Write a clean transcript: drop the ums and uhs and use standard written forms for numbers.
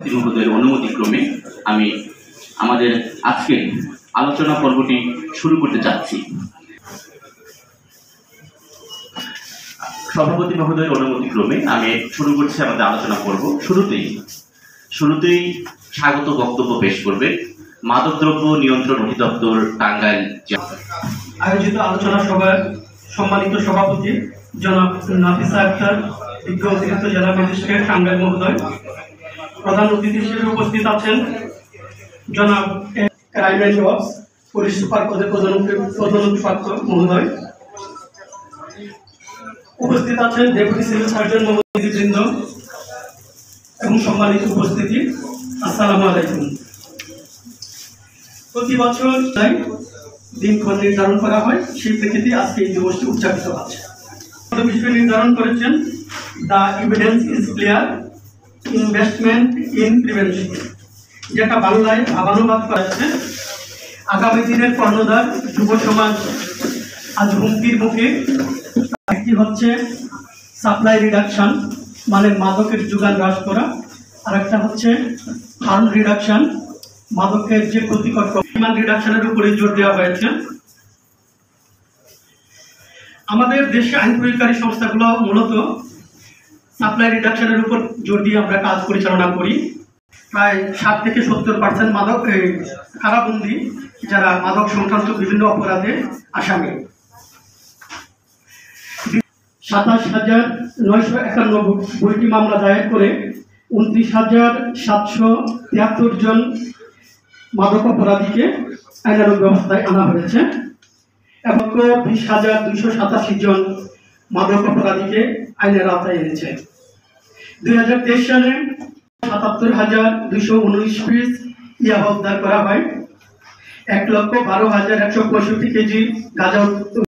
মহোদয়ের অনুমতিক্রমে আমি আমাদের আজকের আলোচনা পর্বটি শুরু করতে যাচ্ছি। সভাপতি মহোদয়ের অনুমতিক্রমে আমি শুরু করছি আমাদের আলোচনা পর্ব। শুরুতেই স্বাগত বক্তব্য পেশ করবে মাদকদ্রব্য নিয়ন্ত্রণ অধিদপ্তর টাঙ্গাইল আয়োজিত আলোচনা সভায় সম্মানিত সভাপতি জনাব নাফিসা আক্তার, বিজ্ঞ অতিরিক্ত জেলা ম্যাজিস্ট্রেট টাঙ্গাইল মহোদয়। প্রধান অতিথি হিসেবে উপস্থিত আছেন জনাব crime and drugs police super পদে পদোন্নতিপ্রাপ্ত মহোদয়। উপস্থিত আছেন ডেপুটি সিভিল সার্জন মহোদয়বৃন্দ এবং সম্মানিত উপস্থিতি, আসসালামু আলাইকুম। প্রতি বছর দিনক্ষণ নির্ধারণ করা হয়, সেই প্রেক্ষিতে আজকে এই দিবসটি উদযাপিত হচ্ছে। বিষয় নির্ধারণ করেছেন the evidence is clear, investment in prevention, যেটা বাংলায় ভাবানুবাদ করা হচ্ছে। আগামী দিনের কর্ণধার যুব সমাজ আজ হুমকির মুখে। একটি হচ্ছে সাপ্লাই রিডাকশন, মানে মাদকের যোগান হ্রাস করা, আর একটা হচ্ছে হার্ম রিডাকশন, মাদকের যে ক্ষতিকর পরিমাণ রিডাকশনের উপরে জোর দেওয়া হয়েছে। আমাদের দেশে আইন প্রয়োগকারী সংস্থাগুলো মূলত সাপ্লাই রিডাকশনের উপর জোর দিয়ে আমরা কাজ পরিচালনা করি। প্রায় 60 থেকে 70% মাদক কারাবন্দী যারা মাদক সংক্রান্ত বিভিন্ন অপরাধে আসামি। 27,951 মামলা দায়ের করে 29,773 জন মাদক অপরাধীকে আইনানুগ ব্যবস্থায় আনা হয়েছে এবং 20,287 জন মাদক অপরাধীকে আইনের আওতায় এনেছে। 2023 সালে 77,219 পিস ইয়াবা উদ্ধার করা হয়। 1,12,165 কেজি গাঁজা